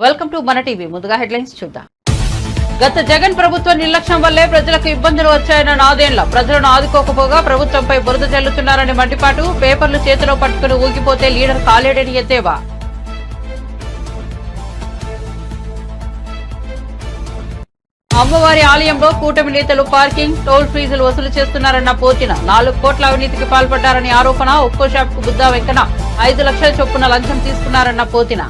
Welcome to మన TV. ముందుగా headlines చూద్దాం. గత జగన్ ప్రభుత్వ నిర్లక్ష్యం వల్లే ప్రజలకు ఇబ్బందులు వచ్చాయన్న నాదేండ్ల. ప్రజలను ఆదుకోకపోగా ప్రభుత్వంపై బురద చల్లుతున్నారని మండిపాటు. పేపర్లు చేతిలో పట్టుకుని ఊగిపోతే లీడర్ కాలేడని ఎద్దేవా. అమ్మవారి ఆలయంలో కూటమి నేతలు పార్కింగ్, టోల్ ఫీజులు వసూలు చేస్తున్నారన్న పోతిన. 4 కోట్ల అవినీతికి పాల్పడ్డారని ఆరోపణ. ఒక్కో షాప్ కు బుద్దా వెంకన 5 లక్షల చొప్పున లంచం తీసుకున్నారన్న పోతిన.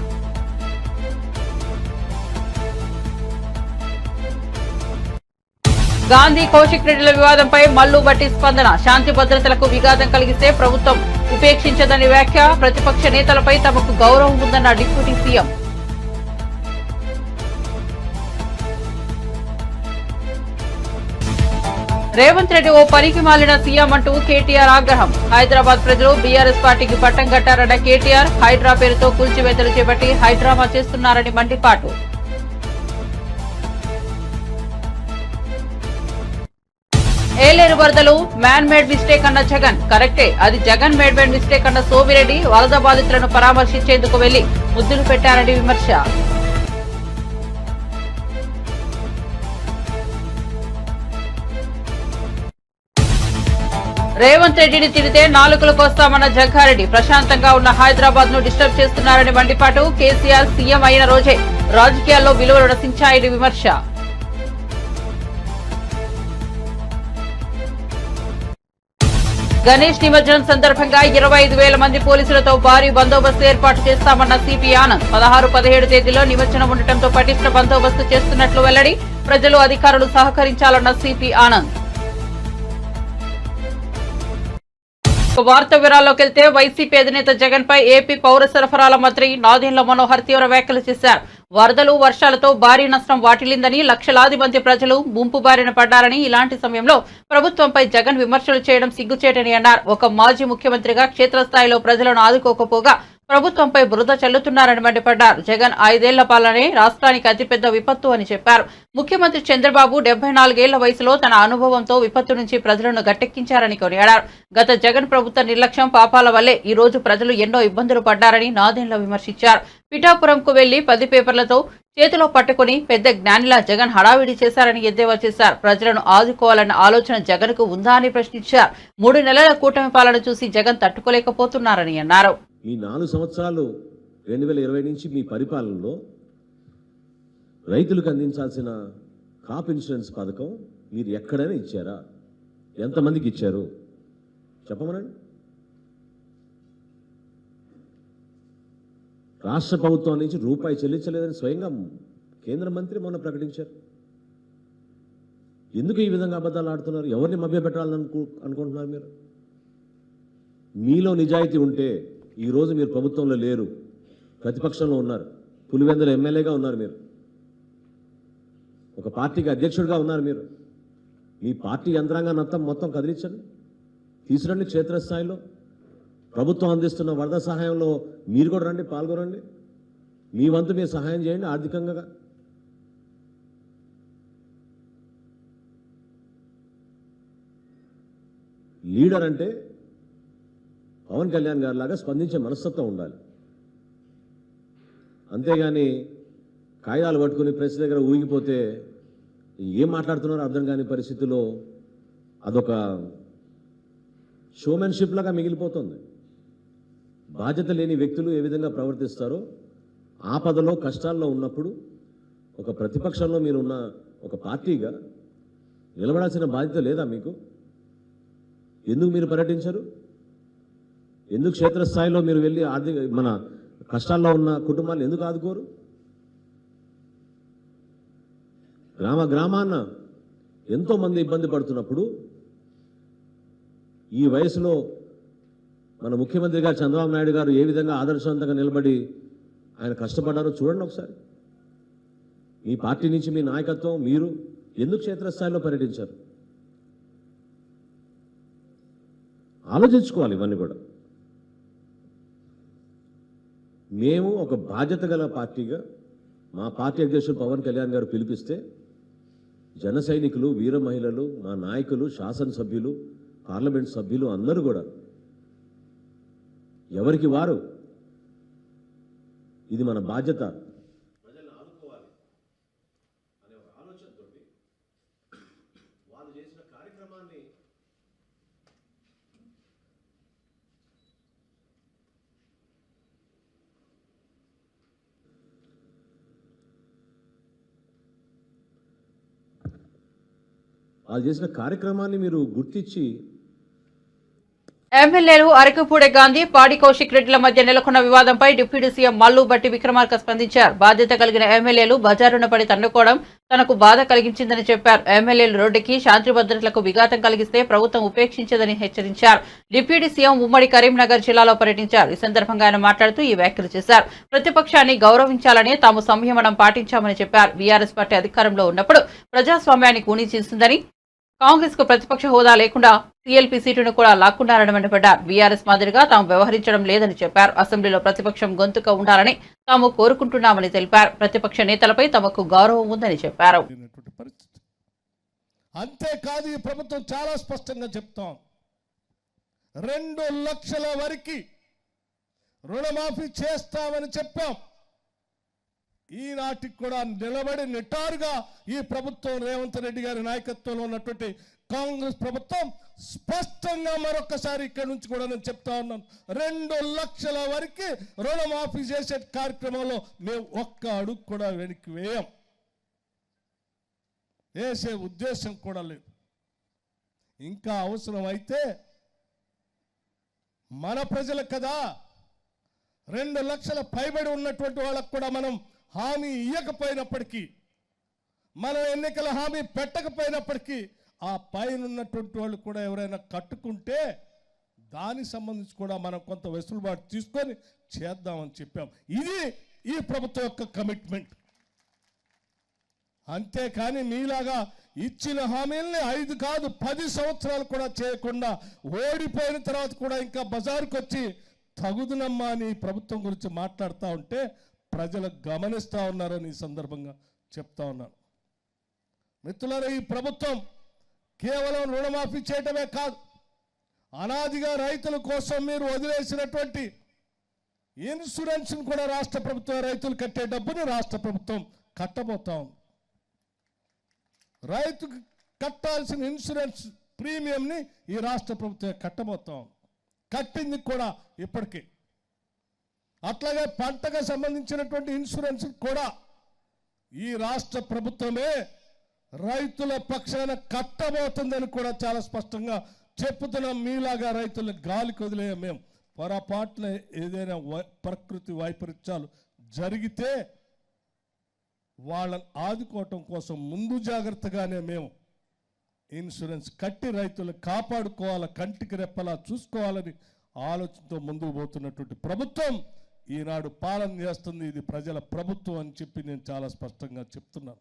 గాంధీ కౌశిక్ రెడ్డిల వివాదంపై మల్లు బట్టి స్పందన. శాంతి భద్రతలకు విఘాతం కలిగిస్తే ప్రభుత్వం ఉపేక్షించదని వ్యాఖ్య. ప్రతిపక్ష నేతలపై తమకు గౌరవం ఉందన్న డిప్యూటీ సీఎం. రేవంత్ రెడ్డి ఓ పనికి మాలిన సీఎం అంటూ కేటీఆర్ ఆగ్రహం. హైదరాబాద్ ప్రజలు బీఆర్ఎస్ పార్టీకి పట్టం కట్టారన్న కేటీఆర్. హైడ్రా పేరుతో కూల్చివేతలు చేపట్టి హైడ్రామా చేస్తున్నారని మండిపాటు. ఏలేరు వరదలు మ్యాన్ మేడ్ మిస్టేక్ అన్న జగన్. కరెక్టే, అది జగన్ మేడ్ మిస్టేక్ అన్న సోమిరెడ్డి. వరద బాధితులను పరామర్శించేందుకు వెళ్లి ముద్దులు పెట్టారని విమర్శ. రేవంత్ రెడ్డిని తిడితే నాలుకలకు వస్తామన్న జగ్గారెడ్డి. ప్రశాంతంగా ఉన్న హైదరాబాద్ ను డిస్టర్బ్ చేస్తున్నారని మండిపాటు. కేసీఆర్ సీఎం అయిన రోజే రాజకీయాల్లో విలువలు నశించాయని విమర్శ. గణేష్ నిమజ్జనం సందర్భంగా 25,000 మంది పోలీసులతో భారీ బందోబస్తు ఏర్పాటు చేస్తామన్న సిపి ఆనంద్. 16, 17 తేదీలో నిమజ్జనం ఉండటంతో పటిష్ట బందోబస్తు చేస్తున్నట్లు వెల్లడి. ప్రజలు, అధికారులు సహకరించాలన్న సిపి ఆనంద్. వార్త వివరాల్లోకి వెళ్తే వైసీపీ అధినేత జగన్ పై ఏపీ పౌర సరఫరాల మంత్రి నాదెండ్ల మనోహర్ తీవ్ర వ్యాఖ్యలు చేశారు. వరదలు, వర్షాలతో భారీ నష్టం వాటిల్లిందని, లక్షలాది మంది ప్రజలు ముంపు బారిన పడ్డారని, ఇలాంటి సమయంలో ప్రభుత్వంపై జగన్ విమర్శలు చేయడం సిగ్గుచేటని అన్నారు. ఒక మాజీ ముఖ్యమంత్రిగా క్షేత్రస్థాయిలో ప్రజలను ఆదుకోకపోగా ప్రభుత్వంపై బురద చల్లుతున్నారని మండిపడ్డారు. జగన్ 5 ఏళ్ల పాలనే రాష్ట్రానికి అతిపెద్ద విపత్తు అని చెప్పారు. ముఖ్యమంత్రి చంద్రబాబు 74 ఏళ్ల వయసులో తన అనుభవంతో విపత్తు నుంచి ప్రజలను గట్టెక్కించారని కొనియాడారు. గత జగన్ ప్రభుత్వ నిర్లక్ష్యం, పాపాల వల్లే ఈ రోజు ప్రజలు ఎన్నో ఇబ్బందులు పడ్డారని నాదెండ్ల విమర్శించారు. పిఠాపురంకు వెళ్లి 10 పేపర్లతో చేతిలో పట్టుకుని పెద్ద జ్ఞానిలా జగన్ హడావిడి చేశారని ఎద్దేవా చేశారు. ప్రజలను ఆదుకోవాలన్న ఆలోచన జగన్ కు ఉందా అని ప్రశ్నించారు. 3 నెలల కూటమి పాలన చూసి జగన్ తట్టుకోలేకపోతున్నారని అన్నారు. ఈ 4 సంవత్సరాలు 2020 నుంచి మీ పరిపాలనలో రైతులకు అందించాల్సిన కాప్ ఇన్సూరెన్స్ పథకం మీరు ఎక్కడైనా ఇచ్చారా? ఎంతమందికి ఇచ్చారు చెప్పమనండి. రాష్ట్ర ప్రభుత్వం నుంచి రూపాయి చెల్లించలేదని స్వయంగా కేంద్ర మంత్రి మొన్న ప్రకటించారు. ఎందుకు ఈ విధంగా అబద్ధాలు ఆడుతున్నారు? ఎవరిని మభ్యపెట్టాలని అనుకుంటున్నారు మీరు? మీలో నిజాయితీ ఉంటే ఈరోజు మీరు ప్రభుత్వంలో లేరు, ప్రతిపక్షంలో ఉన్నారు, పులివెందుల ఎమ్మెల్యేగా ఉన్నారు, మీరు ఒక పార్టీకి అధ్యక్షుడిగా ఉన్నారు. మీరు మీ పార్టీ యంత్రాంగాన్ని మొత్తం కదిలించండి, తీసుకురండి. క్షేత్రస్థాయిలో ప్రభుత్వం అందిస్తున్న వరద సహాయంలో మీరు కూడా రండి, పాల్గొనండి. మీ వంతు మీరు సహాయం చేయండి ఆర్థికంగా. లీడర్ అంటే పవన్ కళ్యాణ్ గారి లాగా స్పందించే మనస్తత్వం ఉండాలి. అంతేగాని కాగితాలు పట్టుకుని ప్రెస్ దగ్గర ఊగిపోతే ఏం మాట్లాడుతున్నారో అర్థం కాని పరిస్థితుల్లో అదొక షోమెన్షిప్ లాగా మిగిలిపోతుంది. బాధ్యత లేని వ్యక్తులు ఏ విధంగా ప్రవర్తిస్తారో, ఆపదలో కష్టాల్లో ఉన్నప్పుడు ఒక ప్రతిపక్షంలో మీరున్న ఒక పార్టీగా నిలబడాల్సిన బాధ్యత లేదా మీకు? ఎందుకు మీరు పర్యటించరు? ఎందుకు క్షేత్రస్థాయిలో మీరు వెళ్ళి మన కష్టాల్లో ఉన్న కుటుంబాలు ఎందుకు ఆదుకోరు? గ్రామాన్న ఎంతోమంది ఇబ్బంది పడుతున్నప్పుడు ఈ వయసులో మన ముఖ్యమంత్రి గారు చంద్రబాబు నాయుడు గారు ఏ విధంగా ఆదర్శవంతంగా నిలబడి ఆయన కష్టపడ్డారో చూడండి ఒకసారి. మీ పార్టీ నుంచి మీ నాయకత్వం మీరు ఎందుకు క్షేత్రస్థాయిలో పర్యటించారు? ఆలోచించుకోవాలి ఇవన్నీ కూడా. మేము ఒక బాధ్యత గల పార్టీగా మా పార్టీ అధ్యక్షుడు పవన్ కళ్యాణ్ గారు పిలిపిస్తే జన సైనికులు, వీర మహిళలు, మా నాయకులు, శాసనసభ్యులు, పార్లమెంట్ సభ్యులు అందరూ కూడా ఎవరికి వారు ఇది మన బాధ్యత. ప్రజలను వాళ్ళు చేసిన కార్యక్రమాన్ని మీరు గుర్తించి ఎమ్మెల్యేలు అరకపూడి గాంధీ పాడి కౌశిక్ రెడ్డిల మధ్య నెలకొన్న వివాదంపై డిప్యూటీ సీఎం మల్లు బట్టి విక్రమార్క స్పందించారు. బాధ్యత కలిగిన ఎమ్మెల్యేలు బజారున పడి తన్నుకోవడం తనకు బాధ కలిగించిందని చెప్పారు. ఎమ్మెల్యేలు రోడ్డుకి శాంతి భద్రతలకు విఘాతం కలిగిస్తే ప్రభుత్వం ఉపేక్షించదని హెచ్చరించారు. డిప్యూటీ సీఎం ఉమ్మడి కరీంనగర్ జిల్లాలో పర్యటించారు. ఈ సందర్భంగా ఆయన మాట్లాడుతూ ఈ వ్యాఖ్యలు చేశారు. ప్రతిపక్షాన్ని గౌరవించాలని తాము సంయమనం పాటించామని చెప్పారు. బీఆర్ఎస్ పార్టీ అధికారంలో ఉన్నప్పుడు ప్రజాస్వామ్యాన్ని కూనీ చేసిందని, కాంగ్రెస్ కు ప్రతిపక్ష హోదా లేకుండా సీఎల్పీ సీటును కూడా లాక్కున్నారని మండిపడ్డారు. బీఆర్ఎస్ మాదిరిగా తాము వ్యవహరించడం లేదని చెప్పారు. అసెంబ్లీలో ప్రతిపక్షం గొంతుక ఉండాలని తాము కోరుకుంటున్నామని తెలిపారు. ప్రతిపక్ష నేతలపై తమకు గౌరవం ఉందని చెప్పారు. అంతేకాదు ఈ ప్రభుత్వం చాలా స్పష్టంగా చెప్తాం, 2 లక్షల వరకు రుణమాఫీ చేస్తామని చెప్పాం. ఈనాటికి కూడా నిలబడి నిటారుగా ఈ ప్రభుత్వం రేవంత్ రెడ్డి గారి నాయకత్వంలో ఉన్నటువంటి కాంగ్రెస్ ప్రభుత్వం స్పష్టంగా మరొకసారి ఇక్కడి నుంచి కూడా నేను చెప్తా ఉన్నాను, 2 లక్షల వరకు రుణమాఫీ చేసే కార్యక్రమంలో మేము ఒక్క అడుగు కూడా వెనక్కి వేసే ఉద్దేశం కూడా లేదు. ఇంకా అవసరం అయితే మన ప్రజలకు కదా 2 లక్షల పైబడి ఉన్నటువంటి వాళ్ళకు కూడా మనం హామీ ఇవ్వకపోయినప్పటికీ, మనం ఎన్నికల హామీ పెట్టకపోయినప్పటికీ ఆ పైన ఉన్నటువంటి వాళ్ళు కూడా ఎవరైనా కట్టుకుంటే దానికి సంబంధించి కూడా మనం కొంత వెసులుబాటు తీసుకొని చేద్దామని చెప్పాం. ఇది ఈ ప్రభుత్వం యొక్క కమిట్మెంట్. అంతేకాని మీలాగా ఇచ్చిన హామీల్ని 5 కాదు 10 సంవత్సరాలు కూడా చేయకుండా ఓడిపోయిన తర్వాత కూడా ఇంకా బజారుకు వచ్చి తగుదునమ్మా అని ప్రభుత్వం గురించి మాట్లాడుతూ ఉంటే ప్రజలు గమనిస్తూ ఉన్నారని ఈ సందర్భంగా చెప్తా ఉన్నాను. మిత్రులారా, ఈ ప్రభుత్వం కేవలం రుణమాఫీ చేయటమే కాదు, అనాదిగా రైతుల కోసం మీరు వదిలేసినటువంటి ఇన్సూరెన్స్ కూడా రాష్ట్ర ప్రభుత్వం, రైతులు కట్టే డబ్బుని రాష్ట్ర ప్రభుత్వం కట్టబోతా ఉంది. రైతుకు కట్టాల్సిన ఇన్సూరెన్స్ ప్రీమియంని ఈ రాష్ట్ర ప్రభుత్వం కట్టబోతా ఉంది. కట్టింది కూడా ఇప్పటికే. అట్లాగే పంటకు సంబంధించినటువంటి ఇన్సూరెన్స్ కూడా ఈ రాష్ట్ర ప్రభుత్వమే రైతుల పక్షాన కట్టబోతుందని కూడా చాలా స్పష్టంగా చెప్పుతున్నాం. మీలాగా రైతులను గాలికి వదిలేయం మేము. పొరపాటున ఏదైనా ప్రకృతి వైపరీత్యాలు జరిగితే వాళ్ళని ఆదుకోవటం కోసం ముందు జాగ్రత్తగానే మేము ఇన్సూరెన్స్ కట్టి రైతులను కాపాడుకోవాలి, కంటికి రెప్పలా చూసుకోవాలని ఆలోచనతో ముందుకు పోతున్నటువంటి ప్రభుత్వం ఈనాడు పాలన చేస్తుంది. ఇది ప్రజల ప్రభుత్వం అని చెప్పి నేను చాలా స్పష్టంగా చెప్తున్నాను.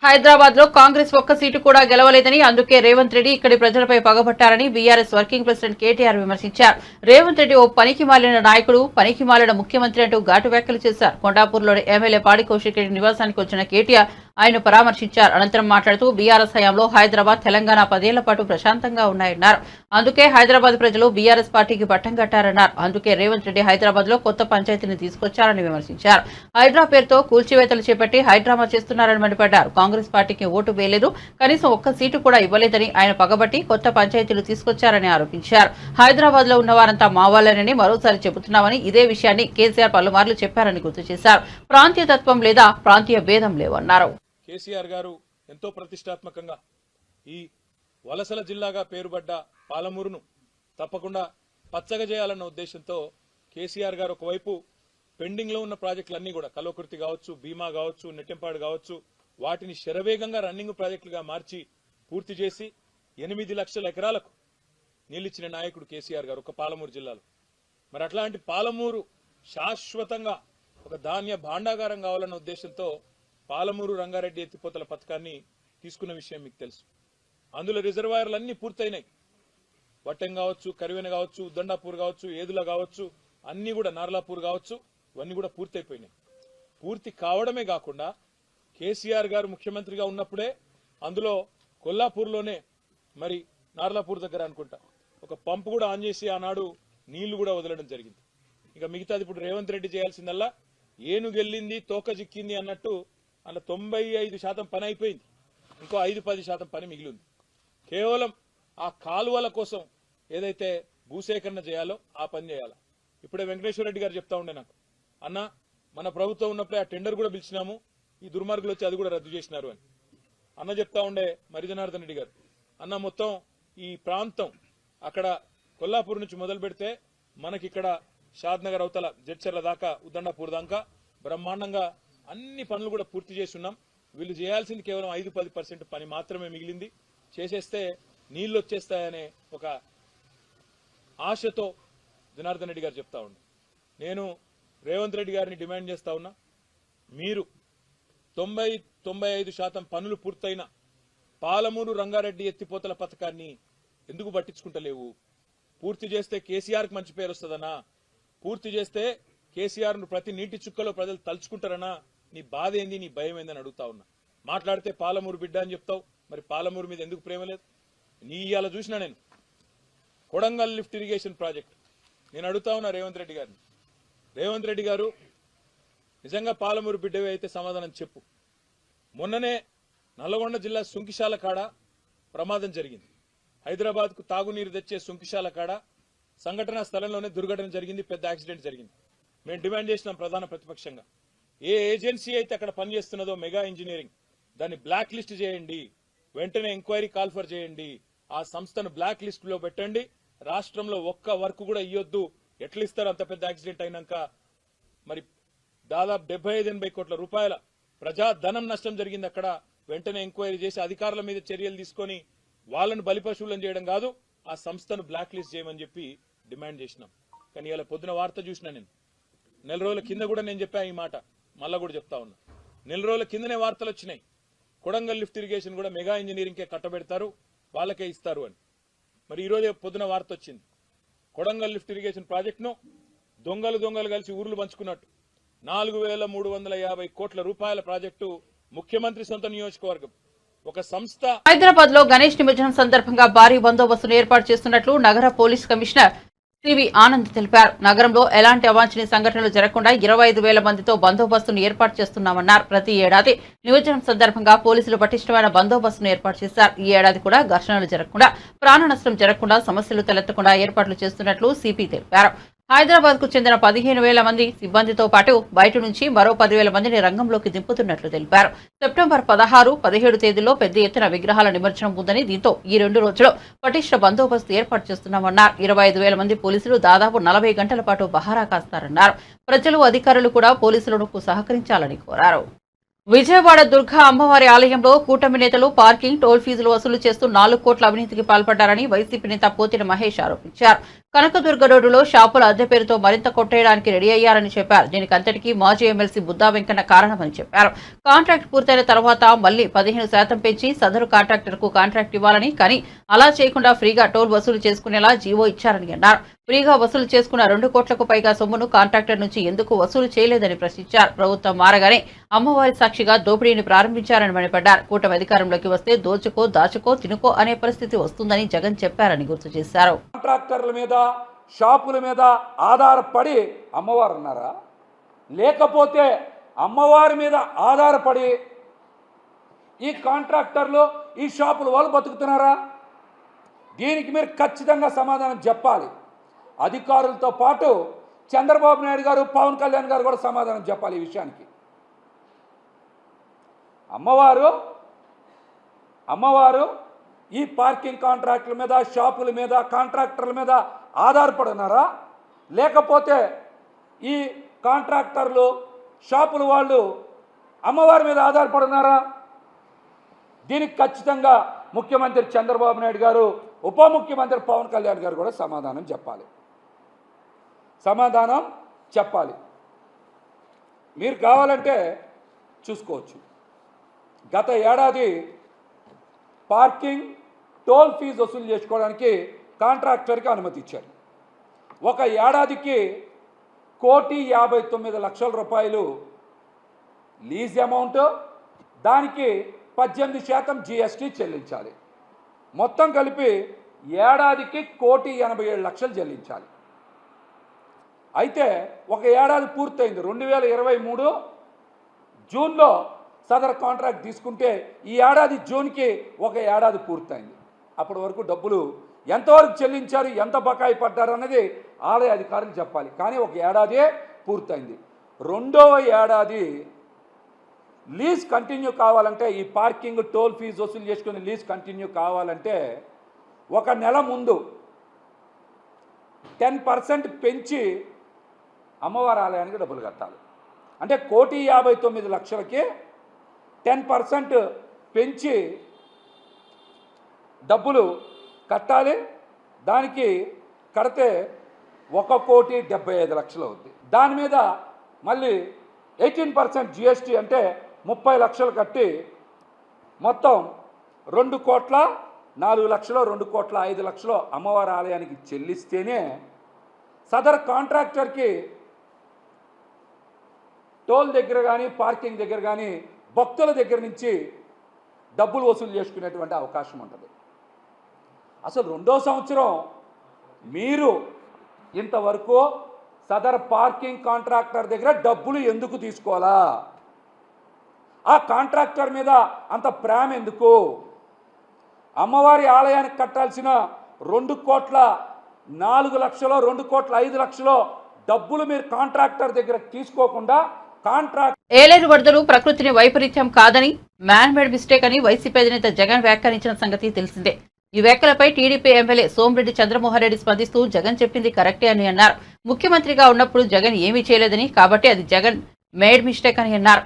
హైదరాబాద్ లో కాంగ్రెస్ ఒక్క సీటు కూడా గెలవలేదని, అందుకే రేవంత్ రెడ్డి ఇక్కడి ప్రజలపై పగబట్టారని బీఆర్ఎస్ వర్కింగ్ ప్రెసిడెంట్ కేటీఆర్ విమర్శించారు. రేవంత్ రెడ్డి ఓ పనికి మాలిన నాయకుడు, పనికి మాలిన ముఖ్యమంత్రి అంటూ ఘాటు వ్యాఖ్యలు చేశారు. కొండాపూర్లోని ఎమ్మెల్యే పాడి కౌశిక్ రెడ్డి నివాసానికి వచ్చిన కేటీఆర్ ఆయన పరామర్శించారు. అనంతరం మాట్లాడుతూ బీఆర్ఎస్ హయాంలో హైదరాబాద్, తెలంగాణ 10 ఏళ్ల పాటు ప్రశాంతంగా ఉన్నాయన్నారు. అందుకే హైదరాబాద్ ప్రజలు బీఆర్ఎస్ పార్టీకి పట్టం కట్టారన్నారు. అందుకే రేవంత్ రెడ్డి హైదరాబాద్ లో కొత్త పంచాయతీని తీసుకొచ్చారని విమర్శించారు. హైడ్రా పేరుతో కూల్చివేతలు చేపట్టి హైడ్రామా చేస్తున్నారని మండిపడ్డారు. కాంగ్రెస్ పార్టీకి ఓటు వేయలేదు, కనీసం ఒక్క సీటు కూడా ఇవ్వలేదని ఆయన పగబట్టి కొత్త పంచాయతీలు తీసుకొచ్చారని ఆరోపించారు. హైదరాబాద్ లో ఉన్న వారంతా మావాలేనని మరోసారి చెబుతున్నామని, ఇదే విషయాన్ని కేసీఆర్ పలుమార్లు చెప్పారని గుర్తు చేశారు. ప్రాంతీయ తత్వం లేదా ప్రాంతీయ భేదం లేవన్నారు. కేసీఆర్ గారు ఎంతో ప్రతిష్టాత్మకంగా ఈ వలసల జిల్లాగా పేరుపడ్డ పాలమూరును తప్పకుండా పచ్చగా చేయాలన్న ఉద్దేశంతో కేసీఆర్ గారు ఒకవైపు పెండింగ్ లో ఉన్న ప్రాజెక్టులన్నీ కూడా కల్వకుర్తి కావచ్చు, భీమా కావచ్చు, నెట్టెంపాడు కావచ్చు, వాటిని శరవేగంగా రన్నింగ్ ప్రాజెక్టులుగా మార్చి పూర్తి చేసి 8 లక్షల ఎకరాలకు నీళ్ళిచ్చిన నాయకుడు కేసీఆర్ గారు ఒక పాలమూరు జిల్లాలో. మరి అట్లాంటి పాలమూరు శాశ్వతంగా ఒక ధాన్య భాండాగారం కావాలన్న ఉద్దేశంతో పాలమూరు రంగారెడ్డి ఎత్తిపోతల పథకాన్ని తీసుకున్న విషయం మీకు తెలుసు. అందులో రిజర్వాయర్లన్నీ పూర్తయినాయి. వట్టెం కావచ్చు, కరివెన కావచ్చు, ఉద్దండాపూర్ కావచ్చు, ఏదుల కావచ్చు, అన్ని కూడా నార్లాపూర్ కావచ్చు, ఇవన్నీ కూడా పూర్తయిపోయినాయి. పూర్తి కావడమే కాకుండా కేసీఆర్ గారు ముఖ్యమంత్రిగా ఉన్నప్పుడే అందులో కొల్లాపూర్లోనే మరి నార్లాపూర్ దగ్గర అనుకుంటా ఒక పంపు కూడా ఆన్ చేసి ఆనాడు నీళ్లు కూడా వదలడం జరిగింది. ఇక మిగతాది ఇప్పుడు రేవంత్ రెడ్డి చేయాల్సిందల్లా ఏనుగెళ్ళింది తోక చిక్కింది అన్నట్టు అలా 95% పని అయిపోయింది. ఇంకో 5-10% పని మిగిలింది. కేవలం ఆ కాలువల కోసం ఏదైతే భూసేకరణ చేయాలో ఆ పని చేయాలి. ఇప్పుడే వెంకటేశ్వర రెడ్డి గారు చెప్తా ఉండే నాకు, అన్న మన ప్రభుత్వం ఉన్నప్పుడే ఆ టెండర్ కూడా పిలిచినాము, ఈ దుర్మార్గులు వచ్చి అది కూడా రద్దు చేసినారు అని. అన్న చెప్తా ఉండే మరి జనార్దన్ రెడ్డి గారు, అన్న మొత్తం ఈ ప్రాంతం అక్కడ కొల్లాపూర్ నుంచి మొదలు పెడితే మనకిక్కడ షాద్ నగర్ అవతల జడ్చర్ల దాకా ఉద్దండపూర్ దాకా బ్రహ్మాండంగా అన్ని పనులు కూడా పూర్తి చేసి ఉన్నాం. వీళ్ళు చేయాల్సింది కేవలం 5-10% పని మాత్రమే మిగిలింది. చేసేస్తే నీళ్లు వచ్చేస్తాయనే ఒక ఆశతో జనార్దన్ రెడ్డి గారు చెప్తా ఉండే. నేను రేవంత్ రెడ్డి గారిని డిమాండ్ చేస్తా ఉన్నా, మీరు 90-95% పనులు పూర్తయిన పాలమూరు రంగారెడ్డి ఎత్తిపోతల పథకాన్ని ఎందుకు పట్టించుకుంటలేవు? పూర్తి చేస్తే కేసీఆర్కి మంచి పేరు వస్తుందనా? పూర్తి చేస్తే కేసీఆర్ను ప్రతి నీటి చుక్కలో ప్రజలు తలుచుకుంటారనా? నీ బాధ ఏంది, నీ భయం ఏందని అడుగుతా ఉన్నా. మాట్లాడితే పాలమూరు బిడ్డ అని చెప్తావు, మరి పాలమూరు మీద ఎందుకు ప్రేమ లేదు? నీ ఇవాళ చూసినా నేను కొడంగల్ లిఫ్ట్ ఇరిగేషన్ ప్రాజెక్ట్ నేను అడుగుతా ఉన్నా రేవంత్ రెడ్డి గారిని. రేవంత్ రెడ్డి గారు నిజంగా పాలమూరు బిడ్డవే అయితే సమాధానం చెప్పు. మొన్ననే నల్లగొండ జిల్లా సుంకిశాల కాడ ప్రమాదం జరిగింది. హైదరాబాద్కు తాగునీరు తెచ్చే సుంకిశాల కాడ సంఘటనా స్థలంలోనే దుర్ఘటన జరిగింది, పెద్ద యాక్సిడెంట్ జరిగింది. మేము డిమాండ్ చేసినాం ప్రధాన ప్రతిపక్షంగా, ఏ ఏజెన్సీ అయితే అక్కడ పనిచేస్తున్నదో మెగా ఇంజనీరింగ్, దాన్ని బ్లాక్ లిస్ట్ చేయండి, వెంటనే ఎంక్వైరీ కాల్ఫర్ చేయండి, ఆ సంస్థను బ్లాక్ లిస్ట్ లో పెట్టండి. రాష్ట్రంలో ఒక్క వర్క్ కూడా ఇవ్వద్దు. ఎట్లా ఇస్తారు అంత పెద్ద యాక్సిడెంట్ అయినాక? మరి దాదాపు 75-80 కోట్ల రూపాయల ప్రజాధనం నష్టం జరిగింది అక్కడ. వెంటనే ఎంక్వైరీ చేసి అధికారుల మీద చర్యలు తీసుకొని వాళ్ళను బలిపశువులను చేయడం కాదు, ఆ సంస్థను బ్లాక్ లిస్ట్ చేయమని చెప్పి డిమాండ్ చేసినాం. కానీ ఇలా పొద్దున వార్త చూసినా నేను, నెల రోజుల కింద కూడా నేను చెప్పా ఈ మాట, మళ్ళా కూడా చెప్తా ఉన్నా. నెల రోజుల కిందనే వార్తలు వచ్చినాయి, కొడంగల్ లిఫ్ట్ ఇరిగేషన్ కూడా మెగా ఇంజనీరింగ్కే కట్టబెడతారు, వాళ్ళకే ఇస్తారు అని. మరి ఈరోజే పొద్దున వార్త వచ్చింది, కొడంగల్ లిఫ్ట్ ఇరిగేషన్ ప్రాజెక్టును దొంగలు కలిసి ఊర్లు పంచుకున్నట్టు 4350 కోట్ల రూపాయల ప్రాజెక్టు ముఖ్యమంత్రి సొంత నియోజకవర్గం ఒక సంస్థ. హైదరాబాద్ లో గణేష్ నిమజ్జనం సందర్భంగా భారీ బందోబస్తును ఏర్పాటు చేస్తున్నట్లు నగర పోలీస్ కమిషనర్ సివి ఆనంద్ తెలిపారు. నగరంలో ఎలాంటి అవాంఛనీయ సంఘటనలు జరగకుండా 25,000 మందితో బందోబస్తును ఏర్పాటు చేస్తున్నామన్నారు. ప్రతి ఏడాది నిమజ్జనం సందర్భంగా పోలీసులు పటిష్టమైన బందోబస్తును ఏర్పాటు చేశారు. ఈ ఏడాది కూడా ఘర్షణలు జరగకుండా, ప్రాణ నష్టం జరగకుండా, సమస్యలు తలెత్తకుండా ఏర్పాట్లు చేస్తున్నట్లు సిపి తెలిపారు. హైదరాబాద్ కు చెందిన 15,000 మంది సిబ్బందితో పాటు బయట నుంచి మరో 10,000 మందిని రంగంలోకి దింపుతున్నట్లు తెలిపారు. సెప్టెంబర్ 16, 17 తేదీల్లో పెద్ద ఎత్తున విగ్రహాల నిమజ్జనం ఉందని, దీంతో ఈ 2 రోజుల్లో పటిష్ట బందోబస్తు ఏర్పాటు చేస్తున్నామన్నారు. 25,000 మంది పోలీసులు దాదాపు 40 గంటల పాటు పహారా కాస్తారన్నారు. ప్రజలు, అధికారులు కూడా పోలీసులకు సహకరించాలని కోరారు. విజయవాడ దుర్గా అమ్మవారి ఆలయంలో కూటమి నేతలు పార్కింగ్, టోల్ ఫీజులు వసూలు చేస్తూ 4 కోట్ల అవినీతికి పాల్పడ్డారని వైసీపీ నేత పోతిన మహేష్ ఆరోపించారు. కనకదుర్గ రోడ్డులో షాపుల అద్దె పేరుతో మరింత కొట్టేయడానికి రెడీ అయ్యారని చెప్పారు. దీనికి అంతటికీ మాజీ ఎమ్మెల్సీ బుద్దా వెంకన్న కారణమని చెప్పారు. కాంట్రాక్ట్ పూర్తయిన తర్వాత మళ్లీ 15% పెంచి సదరు కాంట్రాక్టర్కు కాంట్రాక్ట్ ఇవ్వాలని, కానీ అలా చేయకుండా ఫ్రీగా టోల్ వసూలు చేసుకునేలా జీవో ఇచ్చారని అన్నారు. ఫ్రీగా వసూలు చేసుకున్న 2 కోట్లకు పైగా సొమ్మును కాంట్రాక్టర్ నుంచి ఎందుకు వసూలు చేయలేదని ప్రశ్నించారు. ప్రభుత్వం మారగానే అమ్మవారి సాక్షిగా దోపిడీని ప్రారంభించారని మండిపడ్డారు. కూటమి అధికారంలోకి వస్తే దోచుకో, దాచుకో, తినుకో అనే పరిస్థితి వస్తుందని జగన్ చెప్పారని గుర్తు చేశారు. కాంట్రాక్టర్ల మీద, షాపుల మీద ఆధారపడి అమ్మవారు ఉన్నారా? లేకపోతే అమ్మవారి మీద ఆధారపడి ఈ కాంట్రాక్టర్లు, ఈ షాపుల వాళ్ళు బతుకుతున్నారా? దీనికి మీరు ఖచ్చితంగా సమాధానం చెప్పాలి. అధికారులతో పాటు చంద్రబాబు నాయుడు గారు, పవన్ కళ్యాణ్ గారు కూడా సమాధానం చెప్పాలి ఈ విషయానికి. అమ్మవారు ఈ పార్కింగ్ కాంట్రాక్టుల మీద, షాపుల మీద, కాంట్రాక్టర్ల మీద ఆధారపడి ఉన్నారా? లేకపోతే ఈ కాంట్రాక్టర్లు, షాపుల వాళ్ళు అమ్మవారి మీద ఆధారపడి ఉన్నారా? దీనికి ఖచ్చితంగా ముఖ్యమంత్రి చంద్రబాబు నాయుడు గారు, ఉప ముఖ్యమంత్రి పవన్ కళ్యాణ్ గారు కూడా సమాధానం చెప్పాలి. మీరు కావాలంటే చూసుకోవచ్చు. గత ఏడాది పార్కింగ్, టోల్ ఫీజు వసూలు చేసుకోవడానికి కాంట్రాక్టర్కి అనుమతి ఇచ్చారు. ఒక ఏడాదికి 1,59,00,000 రూపాయలు లీజ్ అమౌంట్, దానికి 18% GST చెల్లించాలి. మొత్తం కలిపి ఏడాదికి 1,87,00,000 చెల్లించాలి. అయితే ఒక ఏడాది పూర్తయింది. 2023 జూన్లో సదరు కాంట్రాక్ట్ తీసుకుంటే ఈ ఏడాది జూన్కి ఒక ఏడాది పూర్తయింది. అప్పటి వరకు డబ్బులు ఎంతవరకు చెల్లించారు, ఎంత బకాయి పడ్డారు అన్నది ఆలయ అధికారులు చెప్పాలి. కానీ ఒక ఏడాదే పూర్తయింది. రెండవ ఏడాది లీజ్ కంటిన్యూ కావాలంటే, ఈ పార్కింగ్ టోల్ ఫీజు వసూలు చేసుకుని లీజ్ కంటిన్యూ కావాలంటే ఒక నెల ముందు 10% పెంచి అమ్మవారి ఆలయానికి డబ్బులు కట్టాలి. అంటే 1,59,00,000కి 10% పెంచి డబ్బులు కట్టాలి. దానికి కడితే 1,75,00,000 అవుద్ది. దాని మీద మళ్ళీ 18% జిఎస్టీ అంటే 30 లక్షలు కట్టి మొత్తం 2,04,00,000 2,05,00,000 అమ్మవారి ఆలయానికి చెల్లిస్తేనే సదర్ కాంట్రాక్టర్కి టోల్ దగ్గర కానీ పార్కింగ్ దగ్గర కానీ భక్తుల దగ్గర నుంచి డబ్బులు వసూలు చేసుకునేటువంటి అవకాశం ఉంటుంది. అసలు 2వ సంవత్సరం మీరు ఇంతవరకు సదర్ పార్కింగ్ కాంట్రాక్టర్ దగ్గర డబ్బులు ఎందుకు తీసుకోవాలా? ఆ కాంట్రాక్టర్ మీద అంత ప్రేమ ఎందుకు? అమ్మవారి ఆలయానికి కట్టాల్సిన 2,04,00,000 2,05,00,000 డబ్బులు మీరు కాంట్రాక్టర్ దగ్గర తీసుకోకుండా ఏలేరు వరదలు ప్రకృతిని వైపరీత్యం కాదని మ్యాన్ మేడ్ మిస్టేక్ అని వైసీపీ అధినేత జగన్ వ్యాఖ్యానించిన సంగతి తెలిసిందే. ఈ వ్యాఖ్యలపై టీడీపీ ఎమ్మెల్యే సోమిరెడ్డి చంద్రమోహన్ రెడ్డి స్పందిస్తూ జగన్ చెప్పింది కరెక్టే అని అన్నారు. ముఖ్యమంత్రిగా ఉన్నప్పుడు జగన్ ఏమీ చేయలేదని, కాబట్టి అది జగన్ మేడ్ మిస్టేక్ అని అన్నారు.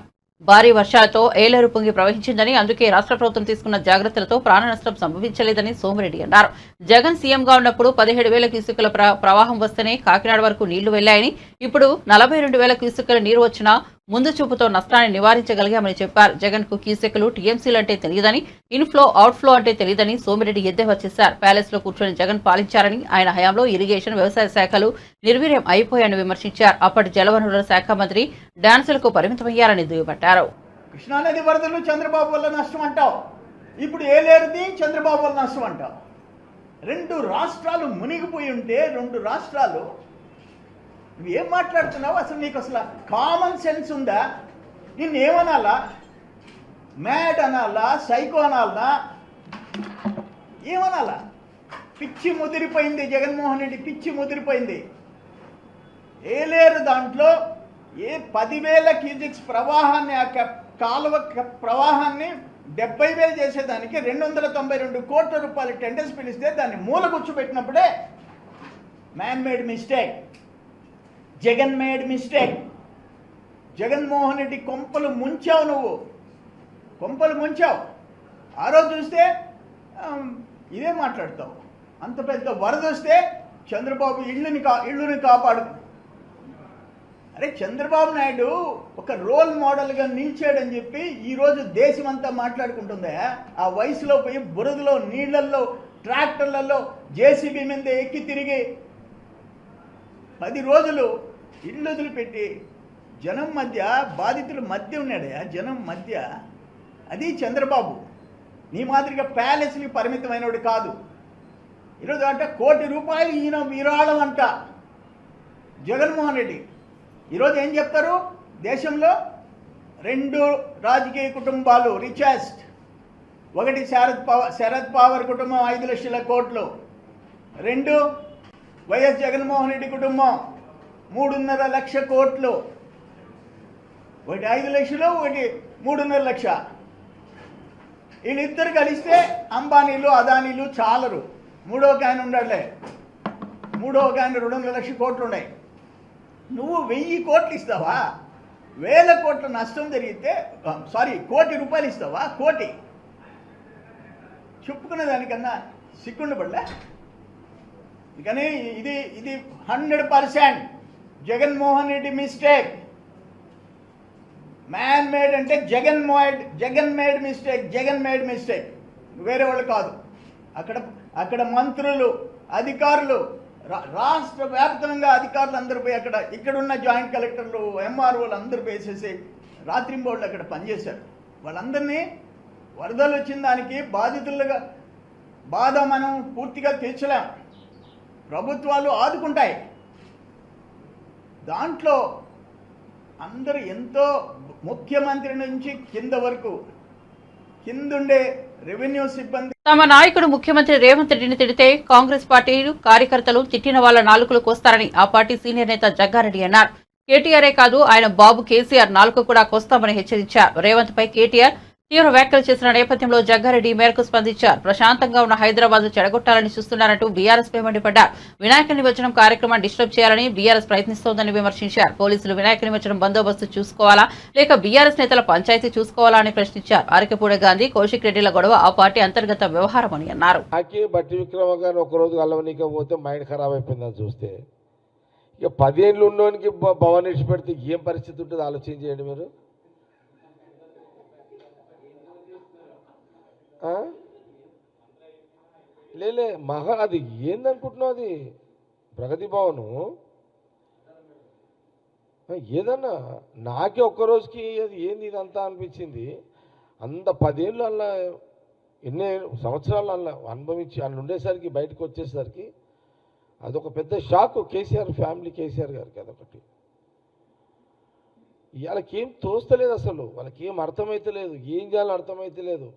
భారీ వర్షాలతో ఏలేరు పొంగి ప్రవహించిందని, అందుకే రాష్ట్ర ప్రభుత్వం తీసుకున్న జాగ్రత్తలతో ప్రాణ నష్టం సంభవించలేదని సోమిరెడ్డి అన్నారు. జగన్ సీఎంగా ఉన్నప్పుడు 17,000 క్యూసెక్కుల ప్రవాహం వస్తేనే కాకినాడ వరకు నీళ్లు వెళ్లాయని, ఇప్పుడు 42,000 క్యూసెక్కుల నీరు వచ్చినా ముందు చూపుతో నష్టాన్ని నివారించగలిగామని చెప్పారు. జగన్ కు క్యూసెక్కులు టీఎంసీలు అంటే తెలియదని, ఇన్ఫ్లో అవుట్ఫ్లో అంటే తెలియదని సోమిరెడ్డి ఎద్దేవా చేశారు. ప్యాలెస్ లో కూర్చొని జగన్ పాలించారని, ఆయన హయాంలో ఇరిగేషన్, వ్యవసాయ శాఖలు నిర్వీర్యం అయిపోయాయని విమర్శించారు. అప్పటి జలవనరుల శాఖ మంత్రి డాన్సులకు పరిమితమయ్యారని దుయ్యబట్టారు. కృష్ణానది వరదలు చంద్రబాబు వల్ల నష్టం అంటావు, ఇప్పుడు ఏలేరుది చంద్రబాబు వల్ల నష్టం అంటావు. 2 రాష్ట్రాలు మునిగిపోయి ఉంటే 2 రాష్ట్రాలు నువ్వేం మాట్లాడుతున్నావు? అసలు నీకు అసలు కామన్ సెన్స్ ఉందా? నిన్నేమనాలా? మ్యాడ్ అనాలా? సైకో అనాలా? ఏమనాలా? పిచ్చి ముదిరిపోయింది జగన్మోహన్ రెడ్డి, పిచ్చి ముదిరిపోయింది. ఏలేరు దాంట్లో 10,000 క్యూసెక్స్ ప్రవాహాన్ని, ఆ కాలువ ప్రవాహాన్ని 70,000 చేసేదానికి 292 కోట్ల రూపాయలు టెండర్స్ పిలిస్తే దాన్ని మూల కూర్చోబెట్టినప్పుడే man made mistake, Jagan made mistake. Jaganmohan Reddy కొంపలు ముంచావు, నువ్వు కొంపలు ముంచావు. ఆ రోజు చూస్తే ఇదే మాట్లాడతావు. అంత పెద్ద వరద వస్తే చంద్రబాబు ఇళ్ళుని కాపాడు. అరే చంద్రబాబు నాయుడు ఒక రోల్ మోడల్గా నిలిచాడని చెప్పి ఈరోజు దేశం అంతా మాట్లాడుకుంటుందా? ఆ వయసులో పోయి బురదలో, నీళ్లల్లో, ట్రాక్టర్లలో జేసీబీ మీద ఎక్కి తిరిగి 10 రోజులు ఇళ్ళు వదిలిపెట్టి జనం మధ్య, బాధితుల మధ్య ఉన్నాడయా, జనం మధ్య. అది చంద్రబాబు. నీ మాదిరిగా ప్యాలెస్ని పరిమితమైనవాడు కాదు. ఈరోజు అంట 1 కోటి రూపాయలు ఈయన విరాళం అంట జగన్మోహన్ రెడ్డి. ఈరోజు ఏం చెప్తారు? దేశంలో 2 రాజకీయ కుటుంబాలు రిచెస్ట్. ఒకటి శరద్ పవార్ కుటుంబం 5 లక్షల కోట్లు, 2 వైఎస్ జగన్మోహన్ రెడ్డి కుటుంబం 3.5 లక్ష కోట్లు. ఒకటి 5 లక్షలు, ఒకటి 3.5 లక్ష. వీళ్ళిద్దరు కలిస్తే అంబానీలు, అదానీలు చాలరు. మూడో ఆయన ఉండలే, మూడో ఆయన 200 లక్షల కోట్లు ఉన్నాయి. నువ్వు 1000 కోట్లు ఇస్తావా? 1000 కోట్ల నష్టం జరిగితే, సారీ 1 కోటి రూపాయలు ఇస్తావా? కోటి చెప్పుకునే దానికన్నా సిగ్గుండబడలే. కానీ ఇది 100% Jaganmohan Reddy mistake. Man made అంటే జగన్ మేడ్ మిస్టేక్, వేరే వాళ్ళు కాదు. అక్కడ మంత్రులు, అధికారులు, రాష్ట్ర వ్యాప్తంగా అధికారులు అందరూ పోయి ఇక్కడున్న జాయింట్ కలెక్టర్లు, ఎంఆర్ఓలు అందరూ వేసేసి రాత్రింబోళ్ళు అక్కడ పనిచేశారు. వాళ్ళందరినీ వరదలు వచ్చిన దానికి బాధితులుగా బాధ మనం పూర్తిగా తీర్చలేం. ప్రభుత్వాలు ఆదుకుంటాయి. దాంట్లో అందరూ ఎంతో, ముఖ్యమంత్రి నుంచి కింద వరకు, కిందుండే రెవెన్యూ సిబ్బంది. తమ నాయకుడు ముఖ్యమంత్రి రేవంత్ రెడ్డిని తిడితే కాంగ్రెస్ పార్టీ కార్యకర్తలు తిట్టిన వాళ్ళ నాలుకలు కోస్తారని ఆ పార్టీ సీనియర్ నేత జగ్గారెడ్డి అన్నారు. కేటీఆరే కాదు ఆయన బాబు కేసీఆర్ నాలుగు కూడా కోస్తామని హెచ్చరించారు. రేవంత్ పై కేటీఆర్ తీవ్ర వ్యాఖ్యలు చేసిన నేపథ్యంలో జగ్గారెడ్డి ఈ మేరకు స్పందించారు. ప్రశాంతంగా ఉన్న హైదరాబాద్ చెడగొట్టాలని చూస్తున్నారంటూ బీఆర్ఎస్ పై మండిపడ్డారు. వినాయక నిమజ్జనం కార్యక్రమాన్ని డిస్టర్బ్ చేయాలని బీఆర్ఎస్ ప్రయత్నిస్తోందని విమర్శించారు. పోలీసులు వినాయక నిమజ్జనం బందోబస్తు చూసుకోవాలా లేక బీఆర్ఎస్ నేతల పంచాయతీ చూసుకోవాలా అని ప్రశ్నించారు. అరకపూడి గాంధీ కౌశిక్ రెడ్డిల గొడవ ఆ పార్టీ అంతర్గత వ్యవహారమని అన్నారు. బట్టి విక్రమ గారిని ఒకరోజు కలవనీకపోతే మైండ్ ఖరాబ్ అయిపోయిందని చూస్తే ఇక 10 ఏళ్ళు ఉన్నోనికి భవన్ ఇచ్చిపెడితే ఏం పరిస్థితి ఉంటుంది ఆలోచించేయండి మీరు. లేలే అది ఏందనుకుంటున్నావు, అది ప్రగతి భవను ఏదన్నా నాకే ఒక్కరోజుకి అది ఏంది ఇదంతా అనిపించింది. అంత 10 ఏళ్ళు అలా ఎన్ని సంవత్సరాలు అలా అనుభవించి అలా ఉండేసరికి బయటకు వచ్చేసరికి అదొక పెద్ద షాక్ కేసీఆర్ ఫ్యామిలీ, కేసీఆర్ గారికి అదొకటి. వాళ్ళకి ఏం తోస్తలేదు, అసలు వాళ్ళకి ఏం అర్థమైతలేదు, ఏం చేయాలో అర్థమైతలేదు,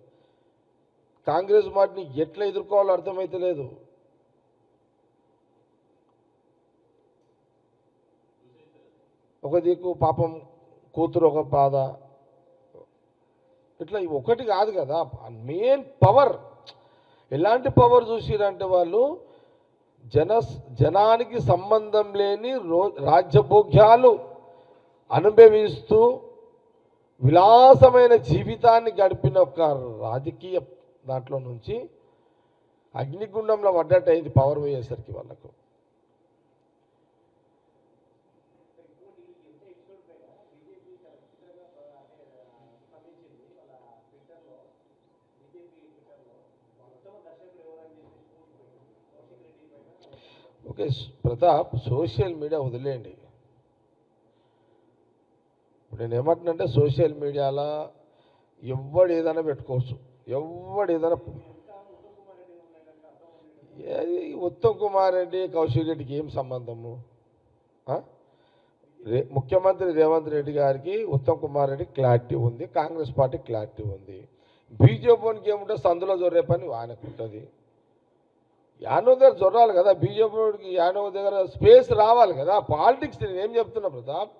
కాంగ్రెస్ పార్టీని ఎట్లా ఎదుర్కోవాలో అర్థమైతలేదు. ఒక దిక్కు పాపం కూతురు ఒక బాధ, ఇట్లా ఒకటి కాదు కదా. మెయిన్ పవర్, ఎలాంటి పవర్ చూసిరంటే వాళ్ళు జనానికి సంబంధం లేని రాజ్యభోగ్యాలు అనుభవిస్తూ విలాసమైన జీవితాన్ని గడిపిన ఒక రాజకీయ దాంట్లో నుంచి అగ్నిగుండంలో పడ్డట్టు అయింది పవర్ పోయేసరికి వాళ్ళకు. ఓకే ప్రతాప్, సోషల్ మీడియా వదిలేయండి. ఇప్పుడు నేను ఏమంటున్నానంటే సోషల్ మీడియాలో ఎవడు ఏదైనా పెట్టుకోవచ్చు, ఎవడు ఏదైనా. ఉత్తమ్ కుమార్ రెడ్డి కౌశిక్ రెడ్డికి ఏం సంబంధము? ముఖ్యమంత్రి రేవంత్ రెడ్డి గారికి ఉత్తమ్ కుమార్ రెడ్డి క్లారిటీ ఉంది, కాంగ్రెస్ పార్టీ క్లారిటీ ఉంది. బీజేపీకి ఏముంటుంది, సందులో జొర్రే పని ఆయనకు ఉంటుంది. యానో దగ్గర జొర్రాలి కదా, బీజేపీకి యానో దగ్గర స్పేస్ రావాలి కదా. పాలిటిక్స్ నేను ఏం చెప్తున్నా ప్రతాప్,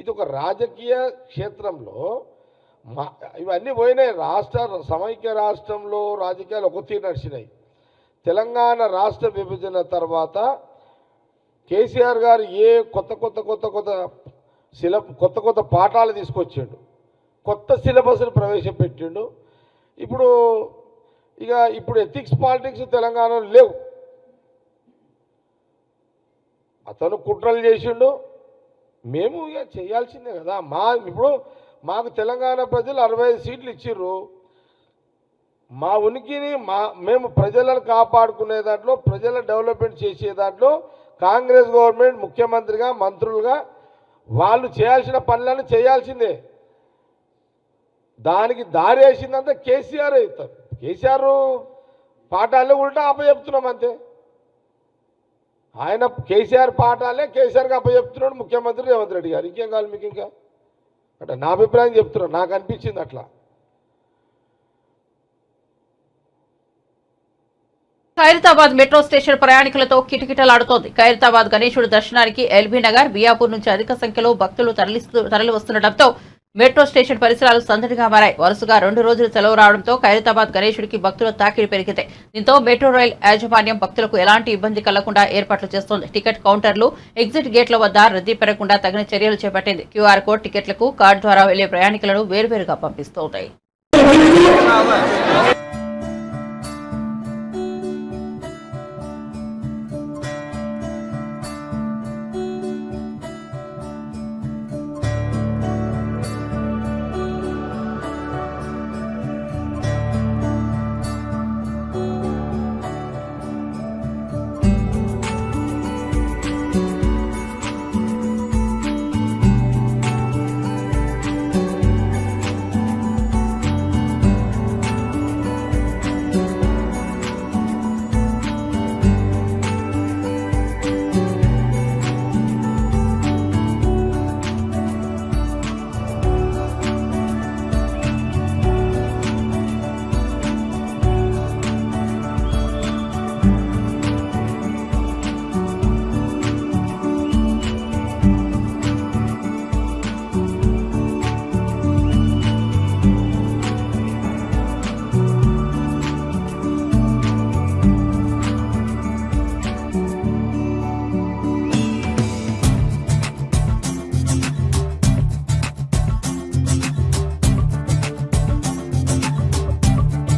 ఇది ఒక రాజకీయ క్షేత్రంలో ఇవన్నీ పోయినాయి. సమైక్య రాష్ట్రంలో రాజకీయాలు ఒక తీరు నడిచినాయి. తెలంగాణ రాష్ట్ర విభజన తర్వాత కేసీఆర్ గారు కొత్త పాఠాలు తీసుకొచ్చిండు, కొత్త సిలబస్ను ప్రవేశపెట్టిండు. ఇప్పుడు ఎథిక్స్ పాలిటిక్స్ తెలంగాణలో లేవు. అతను కుట్రలు చేసిండు, మేము ఇక చేయాల్సిందే కదా. మాకు తెలంగాణ ప్రజలు 65 సీట్లు ఇచ్చిర్రు. మా ఉనికిని మేము ప్రజలను కాపాడుకునే దాంట్లో, ప్రజల డెవలప్మెంట్ చేసే దాంట్లో కాంగ్రెస్ గవర్నమెంట్ ముఖ్యమంత్రిగా, మంత్రులుగా వాళ్ళు చేయాల్సిన పనులను చేయాల్సిందే. దానికి దారి వేసిందంతా కేసీఆర్ అవుతారు. కేసీఆర్ పాఠాలే ఉల్టా అప్పచెప్తున్నాం అంతే. ఆయన కేసీఆర్ పాఠాలే కేసీఆర్కి అప్పచెప్తున్నాడు ముఖ్యమంత్రి రేవంత్ రెడ్డి గారు. ఇంకేం కావాలి మీకు? ఇంకా అంటే నా అభిప్రాయం చెప్తున్నాను, నాకు అనిపించింది అట్లా. ఖైరతాబాద్ మెట్రో స్టేషన్ ప్రయాణికులతో కిటకిటలాడుతోంది. ఖైరతాబాద్ గణేశుడి దర్శనానికి ఎల్బీ నగర్, బియాపూర్ నుంచి అధిక సంఖ్యలో భక్తులు తరలి వస్తుండటంతో మెట్రో స్టేషన్ పరిసరాలు సందడిగా మారాయి. వరుసగా 2 రోజులు సెలవు రావడంతో ఖైరతాబాద్ గణేశుడికి భక్తుల తాకిడి పెరిగింది. దీంతో మెట్రో రైల్ యాజమాన్యం భక్తులకు ఎలాంటి ఇబ్బంది కలగకుండా ఏర్పాట్లు చేస్తోంది. టికెట్ కౌంటర్లు, ఎగ్జిట్ గేట్ల వద్ద రద్దీ పెరగకుండా తగిన చర్యలు చేపట్టింది. క్యూఆర్ కోడ్ టికెట్లకు కార్డు ద్వారా వెళ్లే ప్రయాణికులను వేర్వేరుగా పంపిస్తోంది.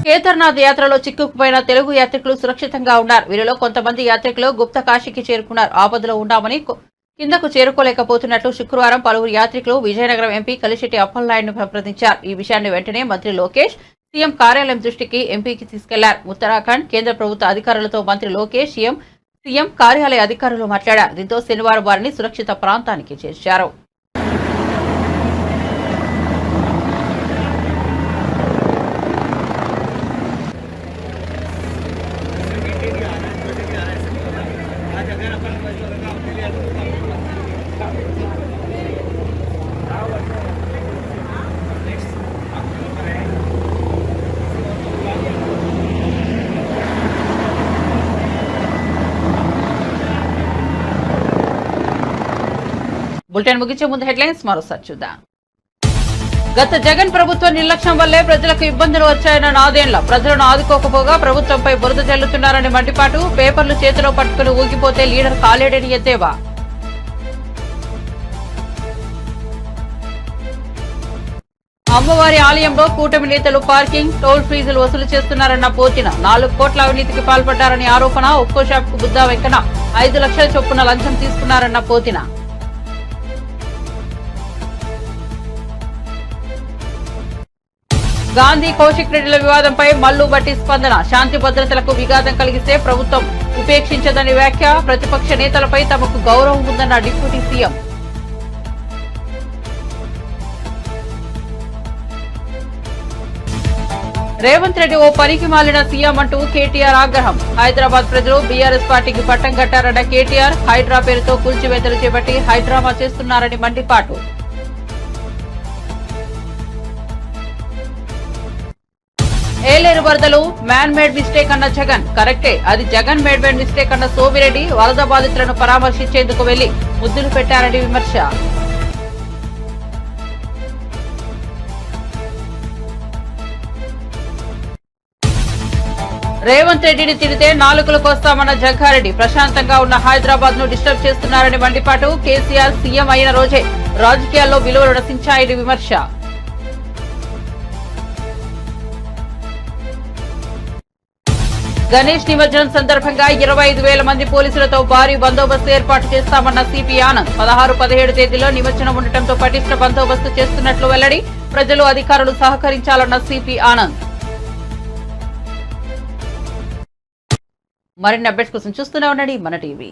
కేదార్నాథ్ యాత్రలో చిక్కుకుపోయిన తెలుగు యాత్రికులు సురక్షితంగా ఉన్నారు. వీరిలో కొంతమంది యాత్రికులు గుప్త కాశీకి చేరుకున్నారు. ఆపదలో ఉన్నామని కిందకు చేరుకోలేకపోతున్నట్లు శుక్రవారం పలువురు యాత్రికులు విజయనగరం ఎంపీ కలిశెట్టి అప్పలనాయుడును సంప్రదించారు. ఈ విషయాన్ని వెంటనే మంత్రి లోకేష్ సీఎం కార్యాలయం దృష్టికి ఎంపీకి తీసుకెళ్లారు. ఉత్తరాఖండ్ కేంద్ర ప్రభుత్వ అధికారులతో మంత్రి లోకేష్ సీఎం కార్యాలయ అధికారులు మాట్లాడారు. దీంతో శనివారం వారిని సురక్షిత ప్రాంతానికి చేర్చారు. బులెటిన్ ముగించే ముందు హెడ్లైన్స్ మరోసారి చూద్దాం. గత జగన్ ప్రభుత్వ నిర్లక్ష్యం వల్లే ప్రజలకు ఇబ్బందులు వచ్చాయన్న నాదేళ్ల ప్రజలను ఆదుకోకపోగా ప్రభుత్వంపై బురద జల్లుతున్నారని మండిపాటు. పేపర్లు చేతిలో పట్టుకుని ఊగిపోతే లీడర్ కాలేడని ఎద్దేవా. అమ్మవారి ఆలయంలో కూటమి నేతలు పార్కింగ్ టోల్ ఫీజులు వసూలు చేస్తున్నారన్న పోతిన. 4 కోట్ల అవినీతికి పాల్పడ్డారని ఆరోపణ. ఒక్కో షాప్ కు బుద్దా వెంకన 5 లక్షల చొప్పున లంచం తీసుకున్నారన్న పోతిన. గాంధీ కౌశిక్ రెడ్డిల వివాదంపై మల్లు బట్టి స్పందన. శాంతి భద్రతలకు విఘాతం కలిగిస్తే ప్రభుత్వం ఉపేక్షించదని వ్యాఖ్య. ప్రతిపక్ష నేతలపై తమకు గౌరవం ఉందన్న డిప్యూటీ సీఎం. రేవంత్ రెడ్డి ఓ పనికి మాలిన సీఎం అంటూ కేటీఆర్ ఆగ్రహం. హైదరాబాద్ ప్రజలు బీఆర్ఎస్ పార్టీకి పట్టం కట్టారన్న కేటీఆర్. హైడ్రా పేరుతో కూల్చివేతలు చేపట్టి హైడ్రామా చేస్తున్నారని మండిపాటు. ఏలేరు వరదలు మ్యాన్ మేడ్ మిస్టేక్ అన్న జగన్. కరెక్టే, అది జగన్ మేడ్ మిస్టేక్ అన్న సోమిరెడ్డి. వరద బాధితులను పరామర్శించేందుకు వెళ్లి ముద్దులు పెట్టారని విమర్శ. రేవంత్ రెడ్డిని తిడితే నాలుకలు కోస్తామన్న జగ్గారెడ్డి. ప్రశాంతంగా ఉన్న హైదరాబాద్ ను డిస్టర్బ్ చేస్తున్నారని మండిపాటు. కేసీఆర్ సీఎం అయిన రోజే రాజకీయాల్లో విలువలు నశించాయని విమర్శ. గణేష్ నిమజ్జనం సందర్భంగా 25,000 మంది పోలీసులతో భారీ బందోబస్తు ఏర్పాటు చేస్తామన్న సిపి ఆనంద్. 16, 17 తేదీలో నిమజ్జనం ఉండటంతో పటిష్ట బందోబస్తు చేస్తున్నట్లు వెల్లడి. ప్రజలు అధికారులు సహకరించాలన్న సిపి ఆనంద్. మరిన్ని అప్డేట్స్ కోసం చూస్తూనే ఉండండి మన టీవీ.